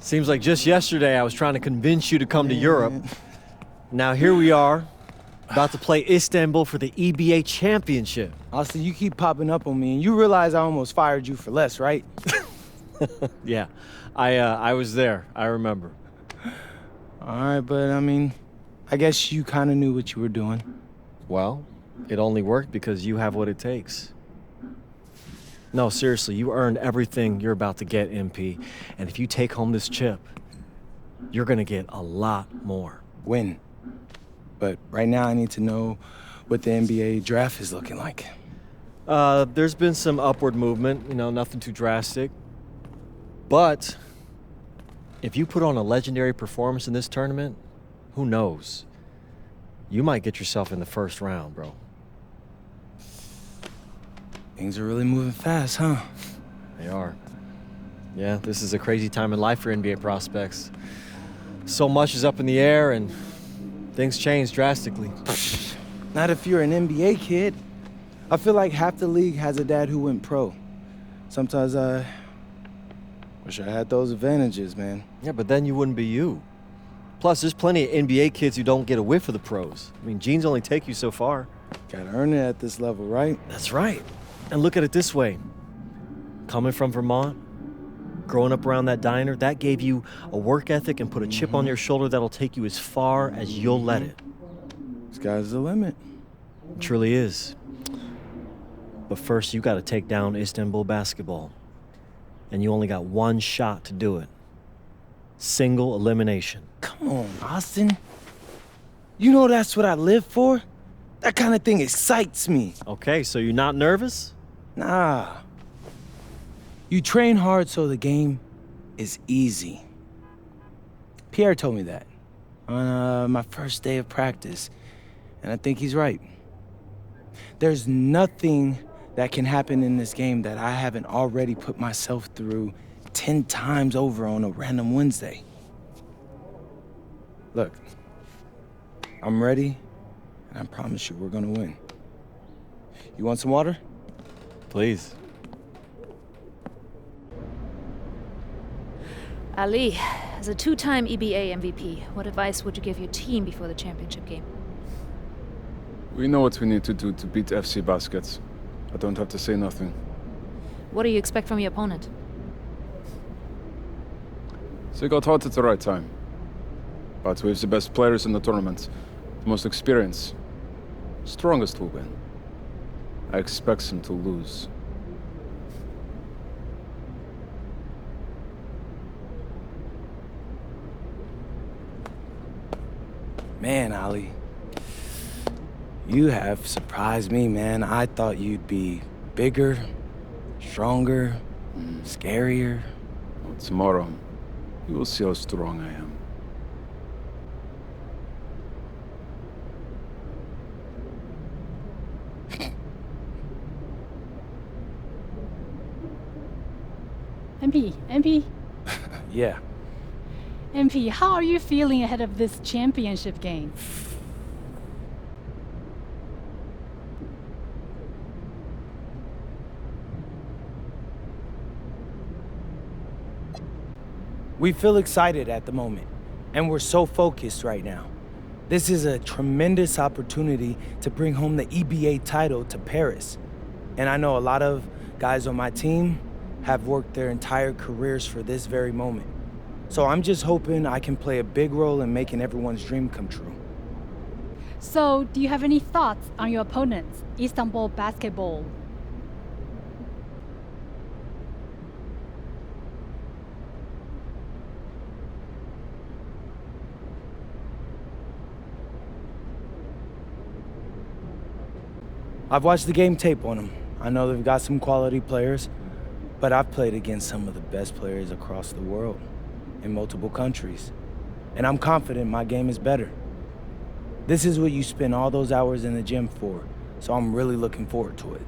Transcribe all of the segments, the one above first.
Seems like just yesterday I was trying to convince you to come to Europe. Now here we are, about to play Istanbul for the EBA championship. Austin, you keep popping up on me, and you realize I almost fired you for less, right? Yeah, I was there. I remember. All right, but I mean, I guess you kind of knew what you were doing. Well, it only worked because you have what it takes. No, seriously, you earned everything you're about to get, MP. And if you take home this chip, you're gonna get a lot more. Win. But right now I need to know what the NBA draft is looking like. There's been some upward movement, nothing too drastic. But if you put on a legendary performance in this tournament, who knows? You might get yourself in the first round, bro. Things are really moving fast, huh? They are. Yeah, this is a crazy time in life for NBA prospects. So much is up in the air and things change drastically. Not if you're an NBA kid. I feel like half the league has a dad who went pro. Sometimes I wish I had those advantages, man. Yeah, but then you wouldn't be you. Plus, there's plenty of NBA kids who don't get a whiff of the pros. I mean, genes only take you so far. Gotta earn it at this level, right? That's right. And look at it this way. Coming from Vermont, growing up around that diner, that gave you a work ethic and put a chip on your shoulder that'll take you as far as you'll let it. Sky's the limit. It truly is. But first, you gotta take down Istanbul basketball. And you only got one shot to do it. Single elimination. Come on, Austin. You know that's what I live for? That kind of thing excites me. Okay, so you're not nervous? Nah. You train hard so the game is easy. Pierre told me that on my first day of practice, and I think he's right. There's nothing that can happen in this game that I haven't already put myself through 10 times over on a random Wednesday. Look, I'm ready, and I promise you we're gonna win. You want some water? Please. Ali, as a two-time EBA MVP, what advice would you give your team before the championship game? We know what we need to do to beat FC Baskets. I don't have to say nothing. What do you expect from your opponent? They got hot at the right time. But we have the best players in the tournament, the most experience. Strongest will win. I expect them to lose. Man, Ali, you have surprised me, man. I thought you'd be bigger, stronger, scarier. Well, tomorrow, you will see how strong I am. MP, Yeah. MP, how are you feeling ahead of this championship game? We feel excited at the moment, and we're so focused right now. This is a tremendous opportunity to bring home the EBA title to Paris. And I know a lot of guys on my team have worked their entire careers for this very moment. So I'm just hoping I can play a big role in making everyone's dream come true. So, do you have any thoughts on your opponents, Istanbul basketball? I've watched the game tape on them. I know they've got some quality players, but I've played against some of the best players across the world in multiple countries. And I'm confident my game is better. This is what you spend all those hours in the gym for, so I'm really looking forward to it.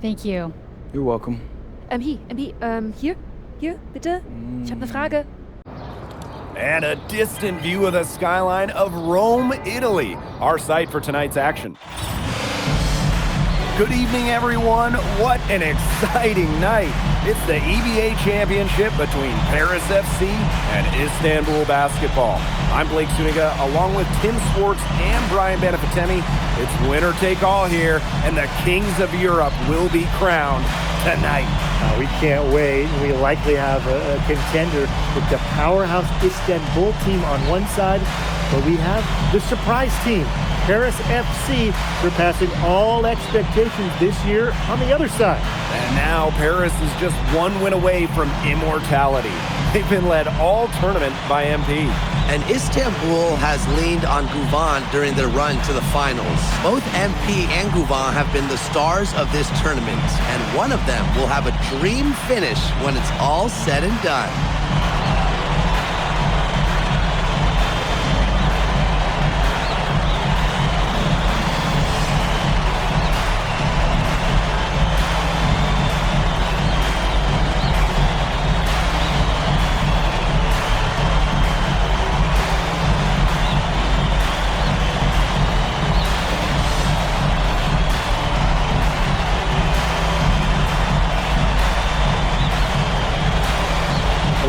Thank you. You're welcome. Hier, bitte. Ich habe eine Frage. And a distant view of the skyline of Rome, Italy, our site for tonight's action. Good evening, everyone. What an exciting night. It's the EBA championship between Paris FC and Istanbul Basketball. I'm Blake Zuniga, along with Tim Swartz and Brian Benefatemi. It's winner take all here, and the kings of Europe will be crowned tonight. We can't wait. We likely have a contender with the powerhouse Istanbul team on one side, but we have the surprise team, Paris FC, surpassing all expectations this year on the other side. And now Paris is just one win away from immortality. They've been led all tournament by MP. And Istanbul has leaned on Guvan during their run to the finals. Both MP and Guvan have been the stars of this tournament, and one of them will have a dream finish when it's all said and done.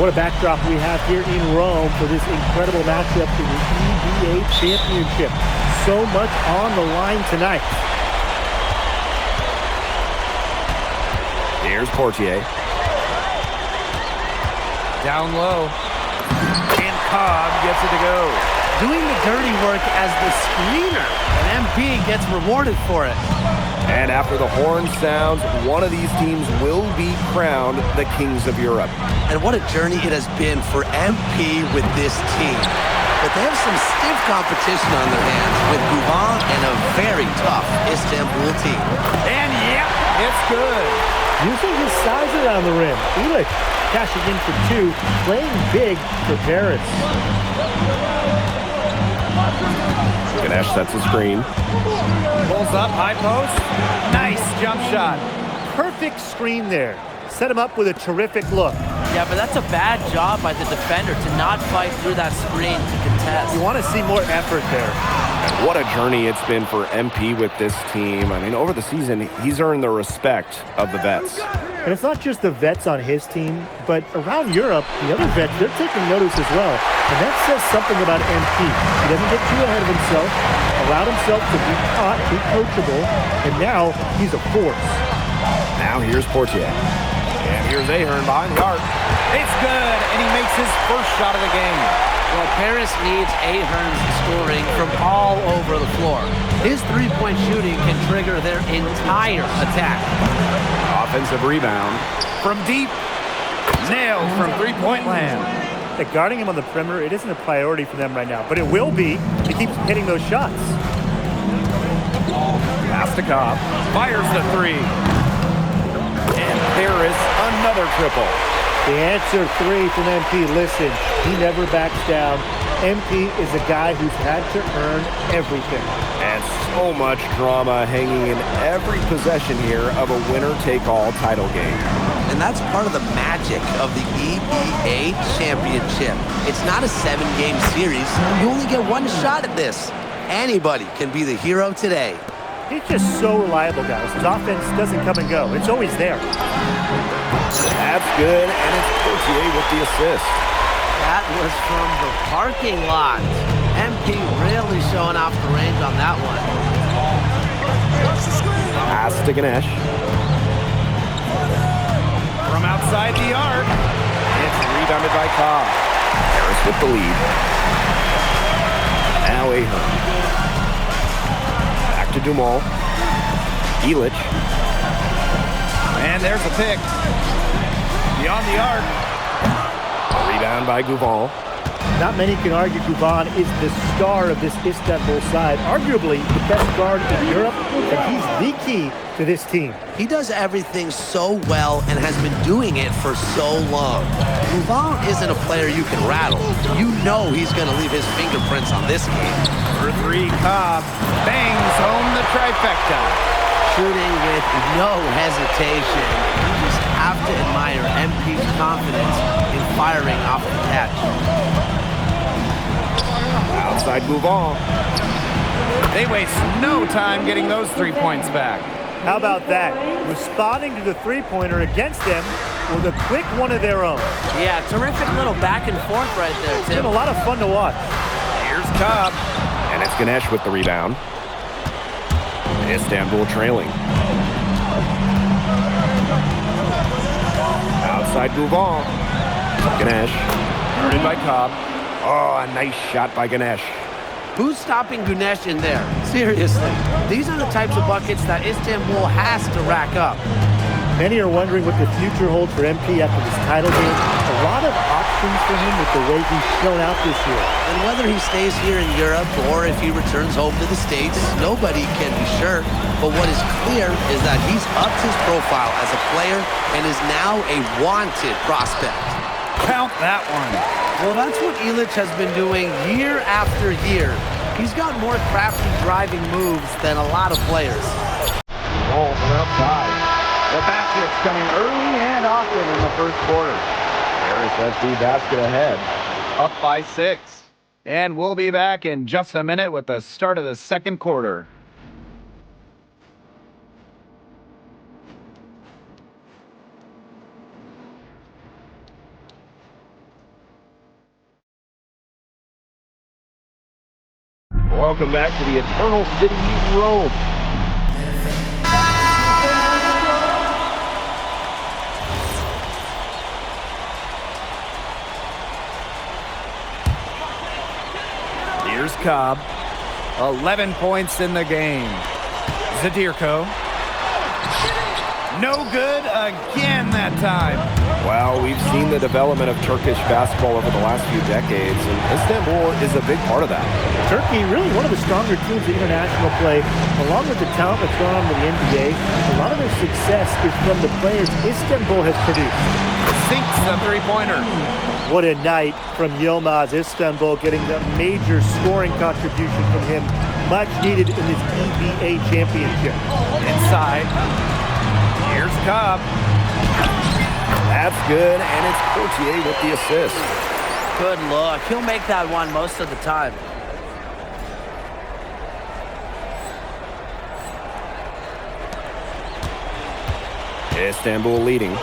What a backdrop we have here in Rome for this incredible matchup in the EBA Championship. So much on the line tonight. Here's Portier. Down low. And Cobb gets it to go. Doing the dirty work as the screener, and MP gets rewarded for it. And after the horn sounds, one of these teams will be crowned the kings of Europe. And what a journey it has been for MP with this team. But they have some stiff competition on their hands with Guvan and a very tough Istanbul team. And yep, it's good. Using his size around the rim, Elic cashing in for two, playing big for Paris. Ganesh sets a screen. Pulls up, high post. Nice jump shot. Perfect screen there. Set him up with a terrific look. Yeah, but that's a bad job by the defender to not fight through that screen to contest. You want to see more effort there. And what a journey it's been for MP with this team. I mean, over the season, he's earned the respect of the vets. And it's not just the vets on his team, but around Europe, the other vets, they're taking notice as well. And that says something about MP. He doesn't get too ahead of himself, allowed himself to be taught, be coachable, and now he's a force. Now here's Portier. And here's Ahern behind the arc. It's good, and he makes his first shot of the game. Well, Paris needs Ahern's scoring from all over the floor. His three-point shooting can trigger their entire attack. Offensive rebound from deep. Nailed from three-point land. Guarding him on the perimeter, it isn't a priority for them right now, but it will be. He keeps hitting those shots. Pass to Cobb. Fires the three. And Paris, another triple. The answer three from MP. Listen, he never backs down. MP is a guy who's had to earn everything. And so much drama hanging in every possession here of a winner-take-all title game. And that's part of the magic of the EBA Championship. It's not a 7-game series. You only get one shot at this. Anybody can be the hero today. He's just so reliable, guys. His offense doesn't come and go. It's always there. That's good, and it's Portier with the assist. That was from the parking lot. MP really showing off the range on that one. Pass to Ganesh. From outside the arc. It's rebounded by Cobb. Paris with the lead. Now Ahern. Back to Dumal. Elic. And there's a pick. Beyond the arc. Rebound by Guvan. Not many can argue Guvan is the star of this Istanbul side, arguably the best guard in Europe, and he's the key to this team. He does everything so well and has been doing it for so long. Guvan isn't a player you can rattle. You know he's going to leave his fingerprints on this game. For three, Cobb bangs home the trifecta. Shooting with no hesitation. You just have to admire MP's confidence in firing off the catch. Outside Guvan. They waste no time getting those 3 points back. How about that? Responding to the three-pointer against them with a quick one of their own. Yeah, terrific little back and forth right there, It's Tim. been a lot of fun to watch. Here's Cobb. And it's Ganesh with the rebound. Istanbul trailing. Outside Gouvan. Ganesh. Guarded by Cobb. Oh, a nice shot by Ganesh. Who's stopping Ganesh in there? Seriously. These are the types of buckets that Istanbul has to rack up. Many are wondering what the future holds for MP after this title game. A lot of options for him with the way he's shown out this year. And whether he stays here in Europe or if he returns home to the States, nobody can be sure. But what is clear is that he's upped his profile as a player and is now a wanted prospect. Count that one. Well, that's what Illich has been doing year after year. He's got more crafty driving moves than a lot of players. Ball from outside. The basket's coming early and often in the first quarter. Paris FC basket ahead, up by 6. And we'll be back in just a minute with the start of the second quarter. Welcome back to the Eternal City, Rome. Here's Cobb. 11 points in the game. Zadirko. No good again that time. Well, we've seen the development of Turkish basketball over the last few decades, and Istanbul is a big part of that. Turkey, really one of the stronger teams in international play, along with the talent that's gone on to the NBA. A lot of their success is from the players Istanbul has produced. Sinks the three-pointer. What a night from Yilmaz. Istanbul getting the major scoring contribution from him. Much needed in this EBA championship. Inside. Here's Cobb. That's good, and it's Courtier with the assist. Good look. He'll make that one most of the time. Istanbul leading.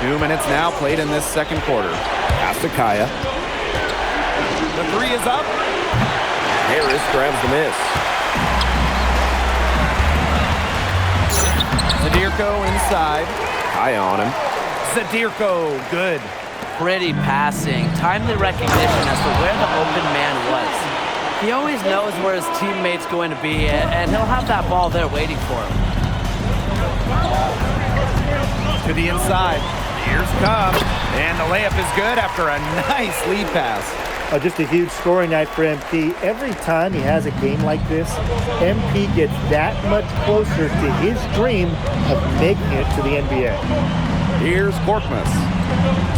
2 minutes now played in this second quarter. Pass to Kaya. The three is up. Harris grabs the miss. Zadirko inside. Kaya on him. Zadirko, good. Pretty passing. Timely recognition as to where the open man was. He always knows where his teammate's going to be, and he'll have that ball there waiting for him. To the inside. Here's Cobb. And the layup is good after a nice lead pass. Just a huge scoring night for MP. Every time he has a game like this, MP gets that much closer to his dream of making it to the NBA. Here's Korkmaz.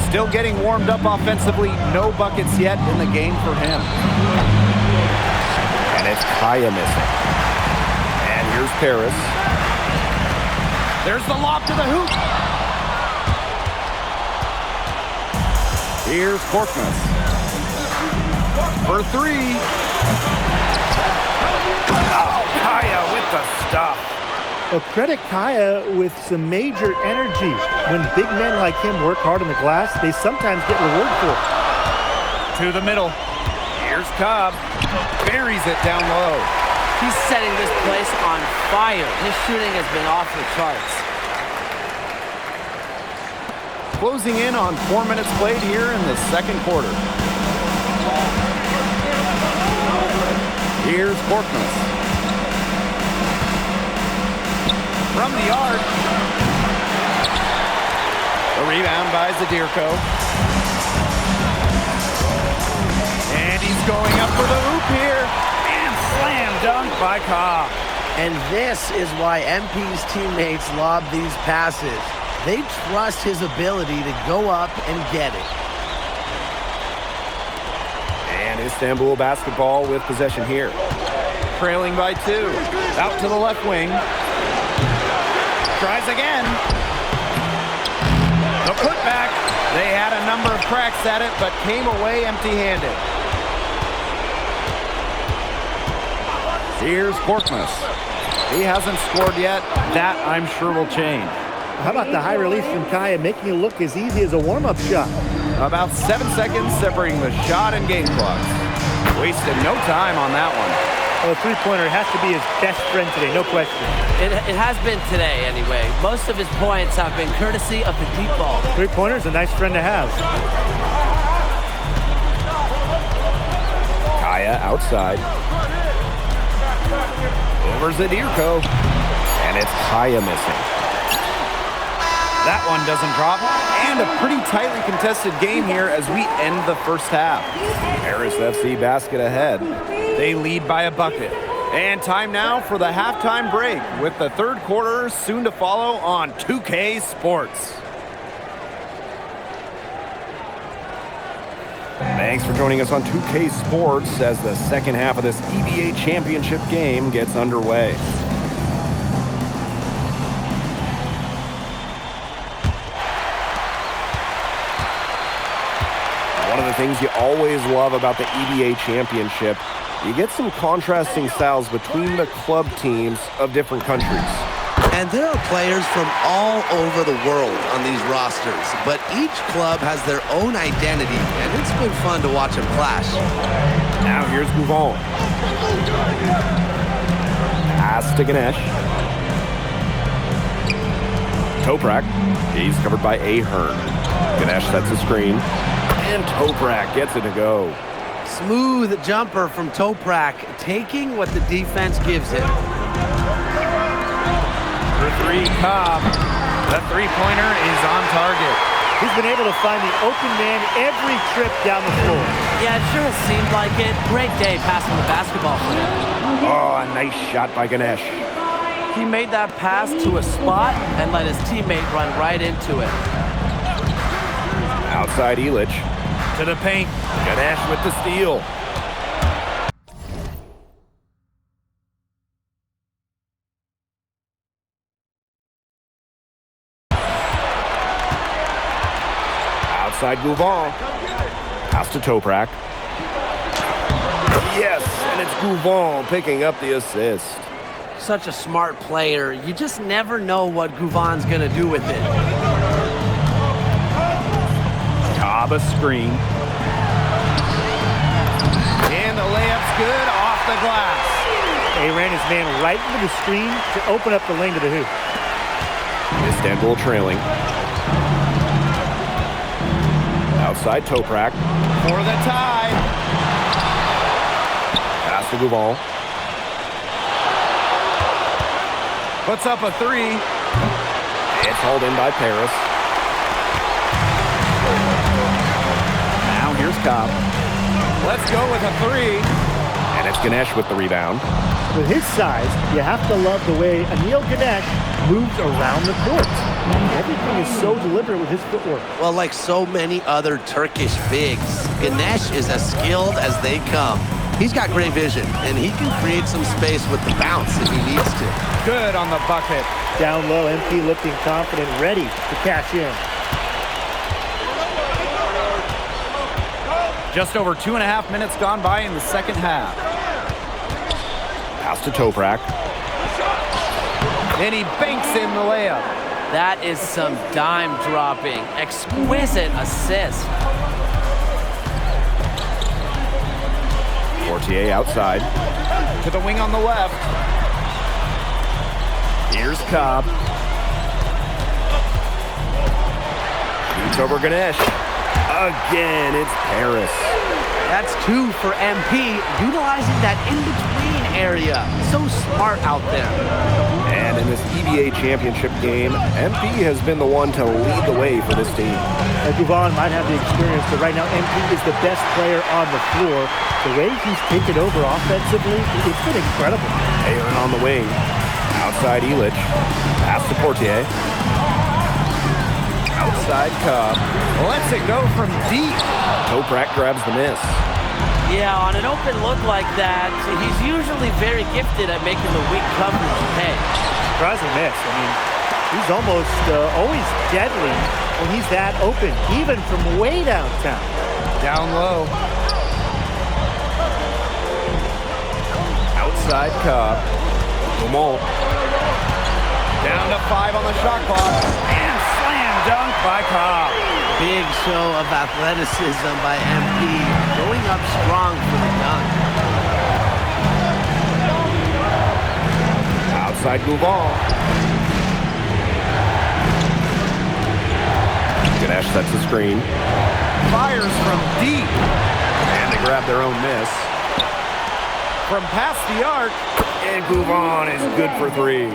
Still getting warmed up offensively. No buckets yet in the game for him. And it's Kaya missing. And here's Paris. There's the lob to the hoop. Here's Korkmaz. For three. Oh, Kaya with the stuff. Well, credit Kaya with some major energy. When big men like him work hard on the glass, they sometimes get rewarded for it. To the middle. Here's Cobb. Buries it down low. He's setting this place on fire. His shooting has been off the charts. Closing in on 4 minutes played here in the second quarter. Here's Korkmaz. From the arc. A rebound by Zadirko. And he's going up for the hoop here. And slam dunk by Cobb. And this is why MP's teammates lob these passes. They trust his ability to go up and get it. And Istanbul basketball with possession here. Trailing by 2. Out to the left wing. Tries again. The putback. They had a number of cracks at it, but came away empty-handed. Here's Korkmaz. He hasn't scored yet. That, I'm sure, will change. How about the high release from Kaya, making it look as easy as a warm-up shot? About 7 seconds separating the shot and game clocks. Wasted no time on that one. Well, the three-pointer has to be his best friend today, no question. It has been today, anyway. Most of his points have been courtesy of the deep ball. Three-pointer's a nice friend to have. Kaya outside. Over Zadirko. And it's Kaya missing. That one doesn't drop. And a pretty tightly contested game here as we end the first half. Paris FC basket ahead. They lead by a bucket. And time now for the halftime break with the third quarter soon to follow on 2K Sports. Thanks for joining us on 2K Sports as the second half of this EBA championship game gets underway. One of the things you always love about the EBA championship, you get some contrasting styles between the club teams of different countries. And there are players from all over the world on these rosters, but each club has their own identity, and it's been fun to watch them clash. Now here's Gouvon. Pass to Ganesh. Toprak, he's covered by Ahern. Ganesh sets a screen, and Toprak gets it to go. Smooth jumper from Toprak, taking what the defense gives him. For three, Cobb. The three-pointer is on target. He's been able to find the open man every trip down the floor. Yeah, it sure has seemed like it. Great day passing the basketball for him. Oh, a nice shot by Ganesh. He made that pass to a spot and let his teammate run right into it. Outside Illich. To the paint. Ganesh with the steal. Outside Gouvon. Pass to Toprak. Yes, and it's Gouvon picking up the assist. Such a smart player. You just never know what Gouvon's going to do with it. Cobb a screen. And the layup's good off the glass. He ran his man right into the screen to open up the lane to the hoop. Istanbul trailing. Outside Toprak. For the tie. Pass to Gouvon. Puts up a three. It's hauled in by Paris. Now here's Cobb. Let's go with a three. And it's Ganesh with the rebound. With his size, you have to love the way Anil Ganesh moves around the court. Everything is so deliberate with his footwork. Well, like so many other Turkish bigs, Ganesh is as skilled as they come. He's got great vision, and he can create some space with the bounce if he needs to. Good on the bucket. Down low, MP looking confident, ready to cash in. Just over 2.5 minutes gone by in the second half. Pass to Toprak. And he banks in the layup. That is some dime dropping. Exquisite assist. Portier outside. To the wing on the left. Here's Cobb. Shoots over Ganesh. Again, it's Paris. That's two for MP, utilizing that in-between area. So smart out there. And in this EBA championship game, MP has been the one to lead the way for this team. Gouvon might have the experience, but right now MP is the best player on the floor. The way he's taken over offensively, it's been incredible. Aaron on the wing. Outside Illich. Pass to Portier. Outside Cobb. Lets it go from deep. Toprak grabs the miss. Yeah, on an open look like that, he's usually very gifted at making the weak coverage pay. Surprising miss. I mean, he's almost always deadly when he's that open, even from way downtown. Down low. Outside Cobb. Dumont. Down to 5 on the shot clock. And slam dunk by Cobb. Big show of athleticism by MP, going up strong for the dunk. Outside Gouval. Ganesh sets the screen. Fires from deep. And they grab their own miss. From past the arc. And Gouval is good for 3.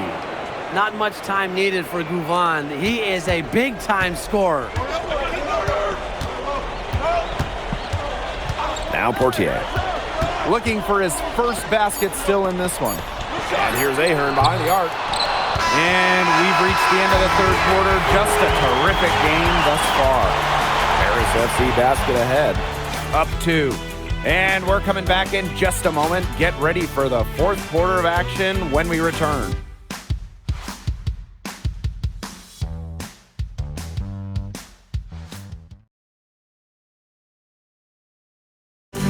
Not much time needed for Gouval. He is a big-time scorer. Now Portier. Looking for his first basket still in this one. And here's Ahern behind the arc. And we've reached the end of the third quarter. Just a terrific game thus far. Paris FC basket ahead. Up 2. And we're coming back in just a moment. Get ready for the fourth quarter of action when we return.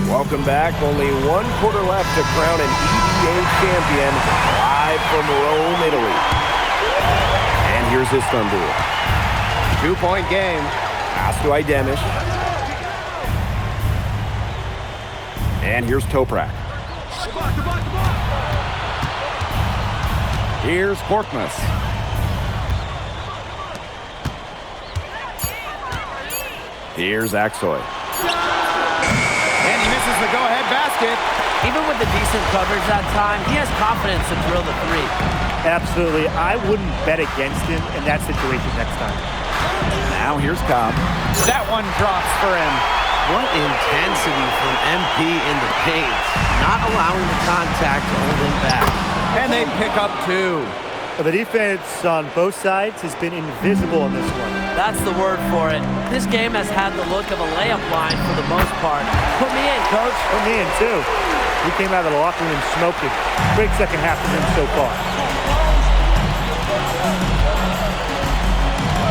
Welcome back. Only 1 quarter left to crown an EBA champion live from Rome, Italy. And here's Istanbul. 2-point game. Pass to Aydemir. And here's Toprak. Here's Korkmaz. Here's Aksoy. And he misses the go-ahead basket. Even with the decent coverage that time, he has confidence to drill the 3. Absolutely. I wouldn't bet against him in that situation next time. Now here's Cobb. That one drops for him. What intensity from MP in the paint, not allowing the contact to hold him back. And they pick up 2. The defense on both sides has been invisible in this one. That's the word for it. This game has had the look of a layup line for the most part. Put me in, coach. Put me in, too. We came out of the locker room smoking. Great second half from him so far.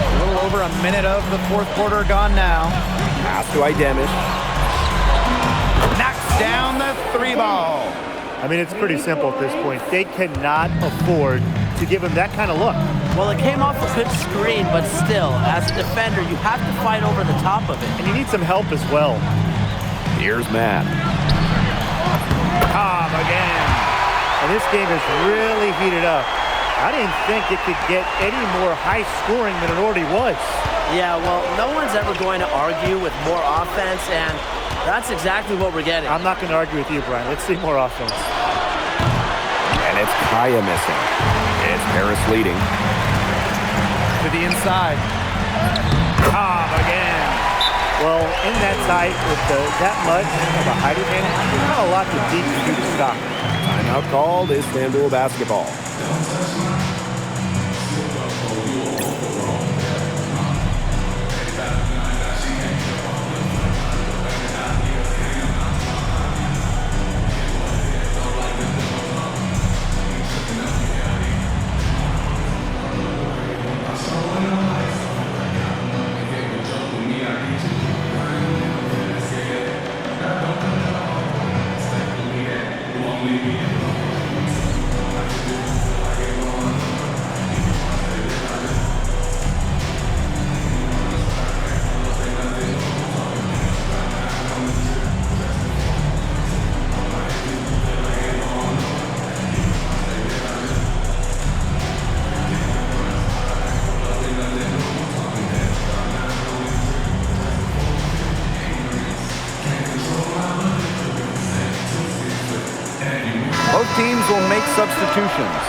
A little over a minute of the fourth quarter gone now. Pass to Aydemir. Knocks down the 3 ball. I mean, it's pretty simple at this point. They cannot afford to give him that kind of look. Well, it came off a good screen, but still, as a defender, you have to fight over the top of it. And you need some help as well. Here's Matt. Cobb again. And this game is really heated up. I didn't think it could get any more high scoring than it already was. Yeah, well, no one's ever going to argue with more offense, and that's exactly what we're getting. I'm not going to argue with you, Brian. Let's see more offense. And it's Kaya missing. It's Paris leading. To the inside. Cobb again. Well, in that tight with that much of a height advantage, there's not a lot the deep can do to stop. Timeout called. Istanbul basketball. Both teams will make substitutions.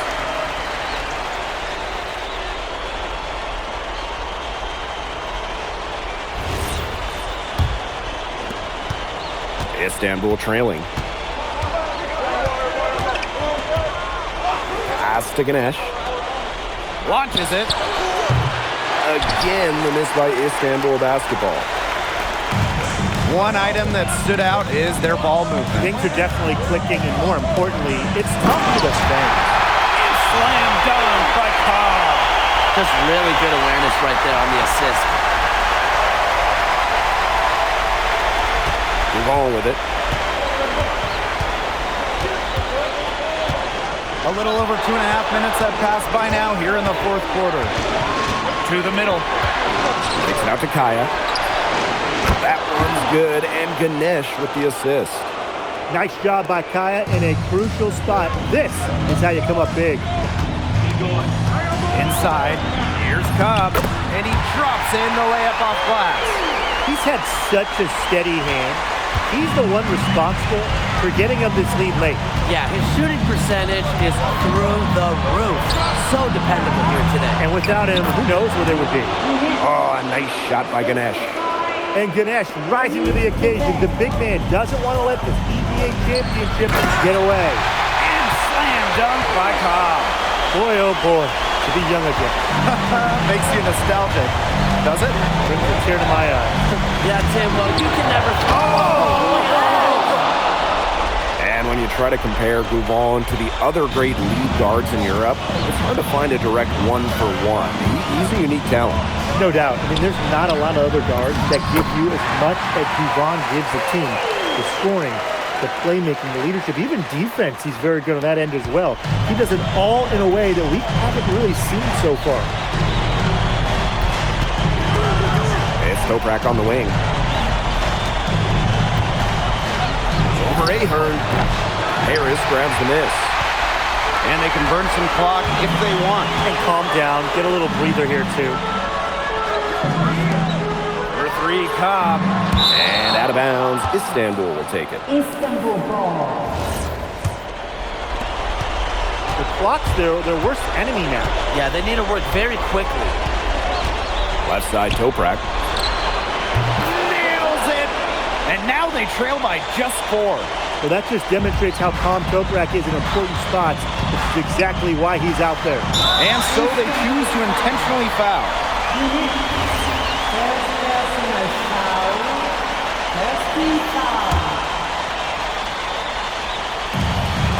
Istanbul trailing. Pass to Ganesh. Launches it. Again, the miss by Istanbul basketball. One item that stood out is their ball movement. Things are definitely clicking, and more importantly, it's tough to defend. And slam dunk by Cobb. Just really good awareness right there on the assist. Move on with it. A little over 2.5 minutes have passed by now here in the fourth quarter. To the middle. Takes it out to Kaya. That one's good, and Ganesh with the assist. Nice job by Kaya in a crucial spot. This is how you come up big. Inside, here's Cobb, and he drops in the layup off glass. He's had such a steady hand. He's the one responsible for getting him this lead late. Yeah, his shooting percentage is through the roof. So dependable here today. And without him, who knows where they would be. Oh, a nice shot by Ganesh. And Ganesh rising to the occasion. The big man doesn't want to let this EBA championship get away. And slam dunk by Cobb. Boy, oh boy, to be young again. Makes you nostalgic, does it? Brings a tear to my eye. Yeah, Tim, well, you can never... And when you try to compare Gouvon to the other great lead guards in Europe, it's hard to find a direct one-for-one. He's a unique talent. No doubt. I mean, there's not a lot of other guards that give you as much as Gouvon gives the team. The scoring, the playmaking, the leadership, even defense, he's very good on that end as well. He does it all in a way that we haven't really seen so far. It's Toprak on the wing. Over Ahern. Harris grabs the miss. And they can burn some clock if they want. And calm down. Get a little breather here, too. For three, Cobb. And out of bounds. Istanbul will take it. Istanbul ball. The clock's their worst enemy now. Yeah, they need to work very quickly. Left side, Toprak. Nails it! And now they trail by just 4. Well, that just demonstrates how calm Toprak is in important spots. This is exactly why he's out there. And so they choose to intentionally foul.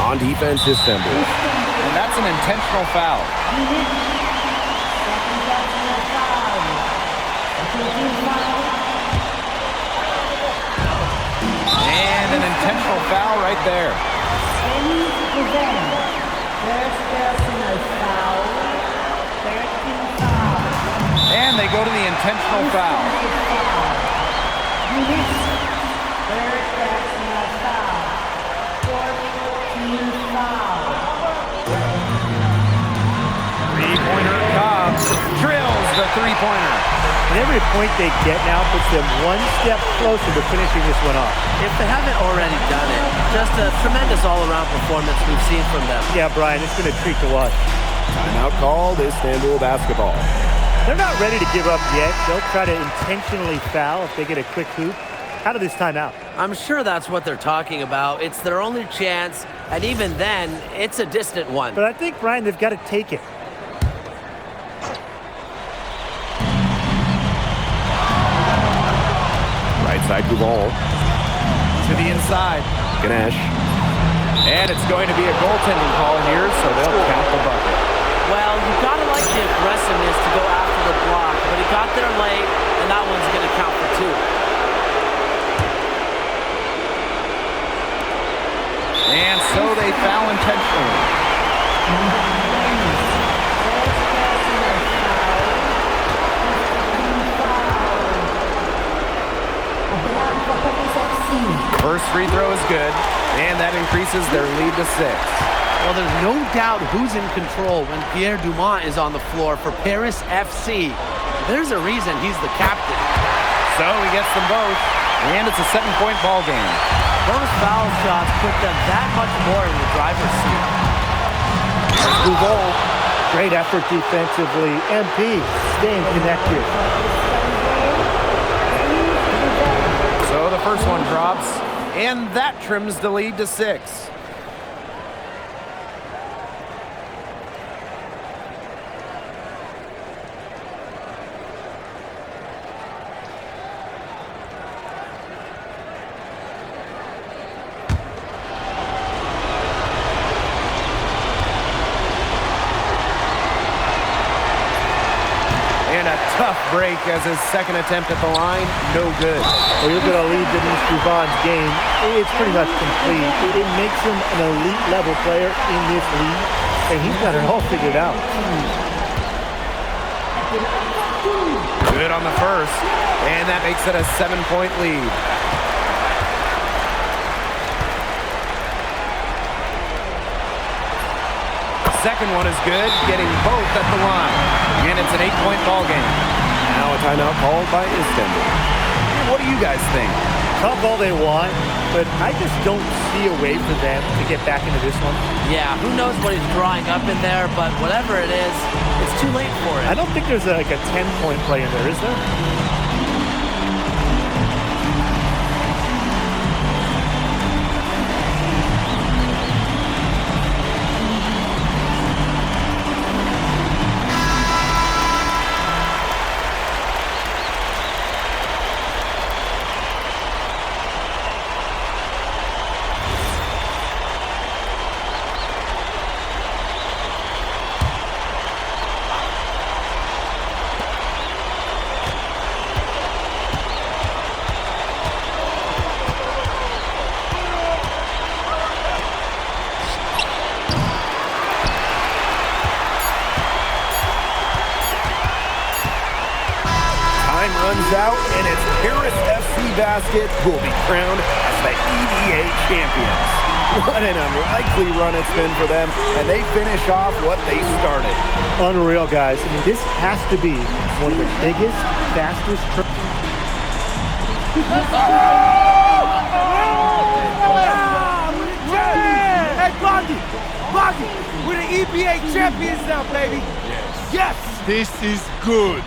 On defense, Istanbul. And that's an intentional foul. And an intentional foul right there. And they go to the intentional foul. Three-pointer Cobb drills the three-pointer. And every point they get now puts them one step closer to finishing this one off. If they haven't already done it, just a tremendous all-around performance we've seen from them. Yeah, Brian, it's been a treat to watch. Timeout called, Istanbul basketball. They're not ready to give up yet. They'll try to intentionally foul if they get a quick hoop. Out of this timeout. I'm sure that's what they're talking about. It's their only chance, and even then, it's a distant one. But I think, Brian, they've got to take it. Right side Gouvon. To the inside. Ganesh. And it's going to be a goaltending call here, so they'll count the bucket. Well, you gotta like the aggressiveness to go after the block, but he got there late, and that one's gonna count for 2. And so they foul intentionally. First free throw is good, and that increases their lead to 6. Well, there's no doubt who's in control when Pierre Dumont is on the floor for Paris FC. There's a reason he's the captain. So he gets them both, and it's a 7-point ball game. Those foul shots put them that much more in the driver's seat. Gouvon, great effort defensively. MP staying connected. So the first one drops, and that trims the lead to 6. And a tough break as his second attempt at the line, no good. Well, you look at Ali Denise Gouvan's game, it's pretty much complete. It makes him an elite level player in this league, and he's got it all figured out. Good on the first, and that makes it a 7-point lead. Second one is good, getting both at the line. And it's an 8-point ball game. Now a timeout called by Istanbul. What do you guys think? Talk all they want, but I just don't see a way for them to get back into this one. Yeah, who knows what he's drawing up in there, but whatever it is, it's too late for it. I don't think there's like a 10-point play in there, is there? Out, and it's Paris FC Basket who will be crowned as the EBA champions. What an unlikely run it's been for them, and they finish off what they started. Unreal, guys. I mean, this has to be one of the biggest, fastest. Hey, Boggy, we're the EBA champions now, baby. Yes. This is good.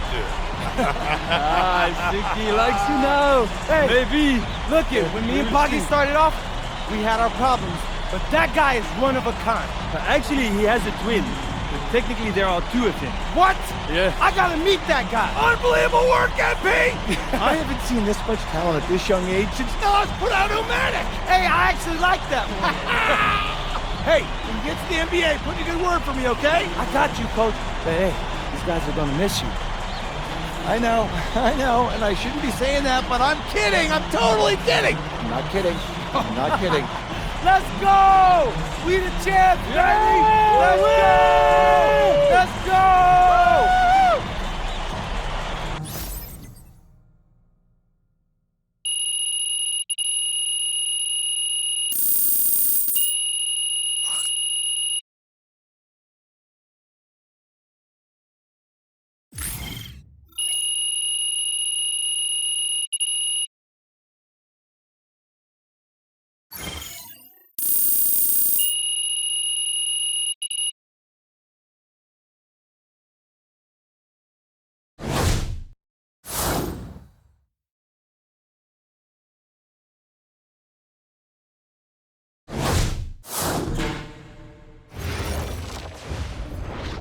I think he likes you now. Hey, maybe. Look it, when me and Boggy started off, we had our problems. But that guy is one of a kind. Actually, he has a twin. But technically, there are two of him. What? Yeah. I gotta meet that guy. Unbelievable work, MP! I haven't seen this much talent at this young age since Nas put out Pneumatic. Hey, I actually like that one. Hey, when you get to the NBA, put in a good word for me, okay? I got you, coach. But hey, these guys are gonna miss you. I know, and I shouldn't be saying that, but I'm kidding. I'm totally kidding. I'm not kidding. I'm not kidding. Let's go! We the champs, baby! Let's go! Let's go!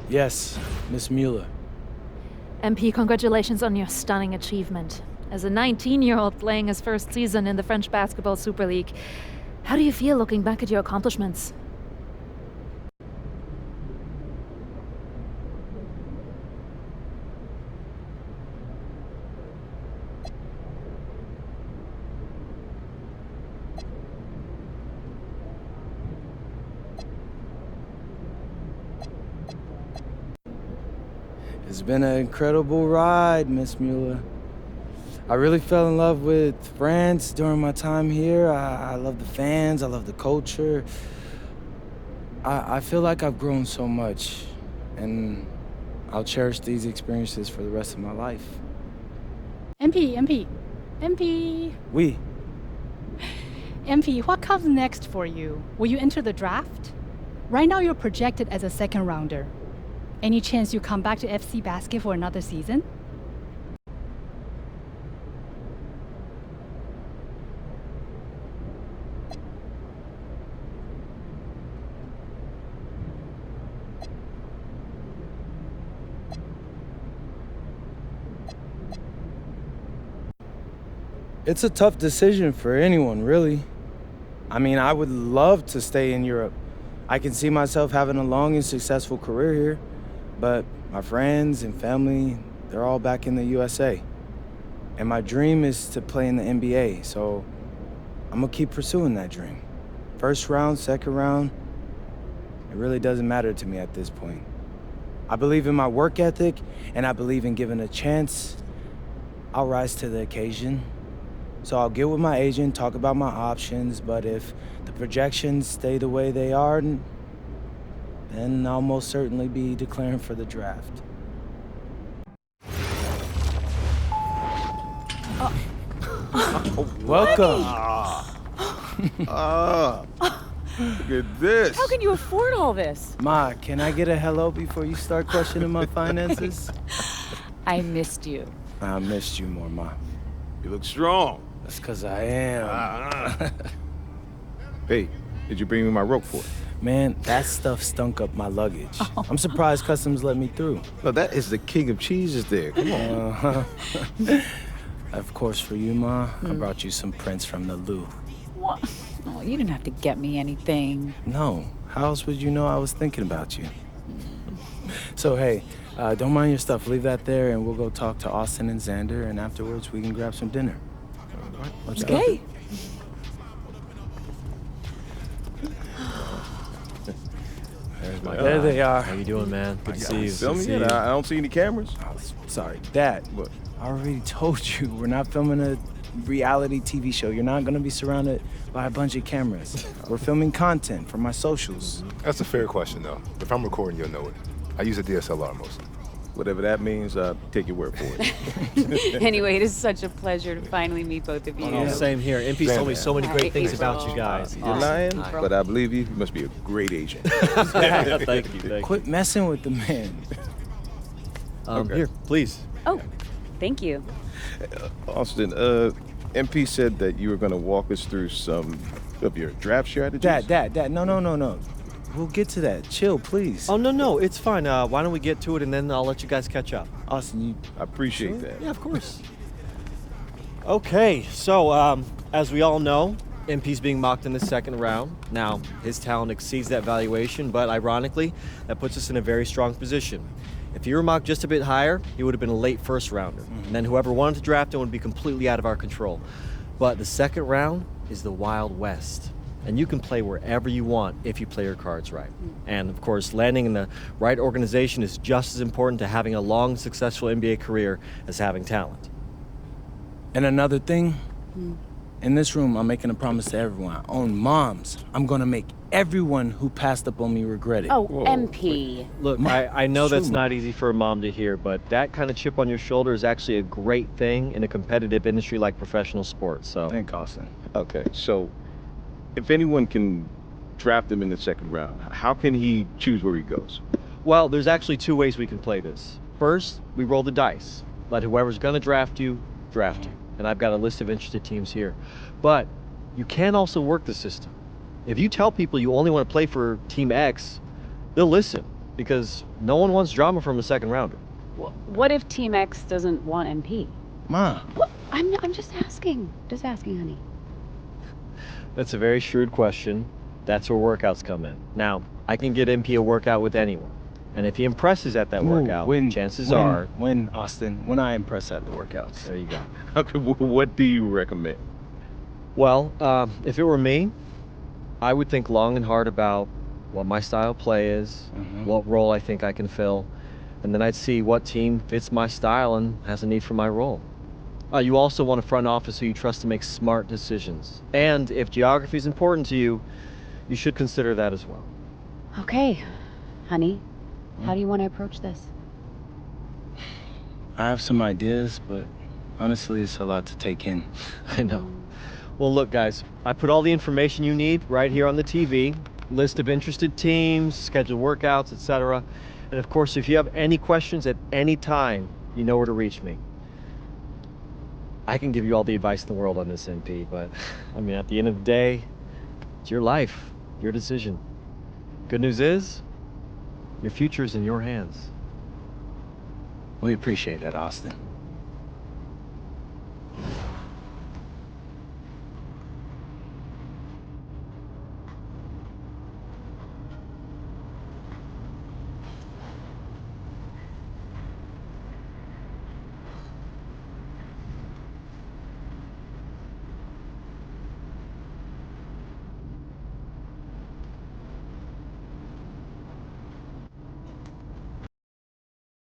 Yes, Miss Mueller. MP, congratulations on your stunning achievement. As a 19-year-old playing his first season in the French Basketball Super League, how do you feel looking back at your accomplishments? It's been an incredible ride, Miss Mueller. I really fell in love with France during my time here. I love the fans, I love the culture. I feel like I've grown so much, and I'll cherish these experiences for the rest of my life. MP. Oui. MP, what comes next for you? Will you enter the draft? Right now you're projected as a second rounder. Any chance you come back to FC Basket for another season? It's a tough decision for anyone, really. I mean, I would love to stay in Europe. I can see myself having a long and successful career here, but my friends and family, they're all back in the USA. And my dream is to play in the NBA, so I'm gonna keep pursuing that dream. First round, second round, it really doesn't matter to me at this point. I believe in my work ethic, and I believe in giving a chance. I'll rise to the occasion. So I'll get with my agent, talk about my options, but if the projections stay the way they are, then I'll most certainly be declaring for the draft. Welcome. Look at this. How can you afford all this? Ma, can I get a hello before you start questioning my finances? I missed you. I missed you more, Ma. You look strong. That's because I am. Hey, did you bring me my rope for it? Man, that stuff stunk up my luggage. I'm surprised customs let me through. No, that is the king of cheeses there. Come on. Of course, for you, Ma, I brought you some prints from the Louvre. What? Oh, you didn't have to get me anything. No, how else would you know I was thinking about you? So, hey, don't mind your stuff. Leave that there, and we'll go talk to Austin and Xander, and afterwards we can grab some dinner. Let's go. Okay. There they are. How you doing, man? Good to see you. Film me yet? I don't see any cameras. Oh, sorry, Dad. What? I already told you, we're not filming a reality TV show. You're not gonna be surrounded by a bunch of cameras. We're filming content for my socials. That's a fair question, though. If I'm recording, you'll know it. I use a DSLR mostly. Whatever that means, take your word for it. Anyway, it is such a pleasure to finally meet both of you. Oh, same here. MP's told me so many great things about you guys. You're lying, but I believe you. You must be a great agent. Thank you. Quit messing with the man. Here, please. Oh, thank you. Austin, MP said that you were going to walk us through some of your draft strategies. Dad, no. We'll get to that. Chill, please. Oh, no, it's fine. Why don't we get to it, and then I'll let you guys catch up. Austin, I appreciate that. Yeah, of course. Okay, so as we all know, MP's being mocked in the second round. Now, his talent exceeds that valuation, but ironically, that puts us in a very strong position. If he were mocked just a bit higher, he would have been a late first rounder. And then whoever wanted to draft him would be completely out of our control. But the second round is the Wild West. And you can play wherever you want if you play your cards right. And of course, landing in the right organization is just as important to having a long, successful NBA career as having talent. And another thing, in this room, I'm making a promise to everyone. On moms, I'm gonna make everyone who passed up on me regret it. Oh, MP. Look, I know that's not easy for a mom to hear, but that kind of chip on your shoulder is actually a great thing in a competitive industry like professional sports. So, Thank Austin. Okay, so if anyone can draft him in the second round, how can he choose where he goes? well, there's actually two ways we can play this. First, we roll the dice. Let whoever's gonna draft you, draft you. And I've got a list of interested teams here. But you can also work the system. If you tell people you only want to play for Team X, they'll listen, because no one wants drama from a second rounder. What if Team X doesn't want MP? Ma. What? I'm just asking. Just asking, honey. That's a very shrewd question. That's where workouts come in. Now, I can get MP a workout with anyone. And if he impresses at that workout, chances are... When, Austin, when I impress at the workouts. There you go. Okay, what do you recommend? Well, if it were me, I would think long and hard about what my style of play is, what role I think I can fill, and then I'd see what team fits my style and has a need for my role. You also want a front office who you trust to make smart decisions. And if geography is important to you, you should consider that as well. Okay, honey. How do you want to approach this? I have some ideas, but honestly, it's a lot to take in. I know. Well, look, guys, I put all the information you need right here on the TV. List of interested teams, scheduled workouts, etc. And of course, if you have any questions at any time, you know where to reach me. I can give you all the advice in the world on this, MP, but I mean, at the end of the day, it's your life, your decision. Good news is, your future is in your hands. We appreciate that, Austin.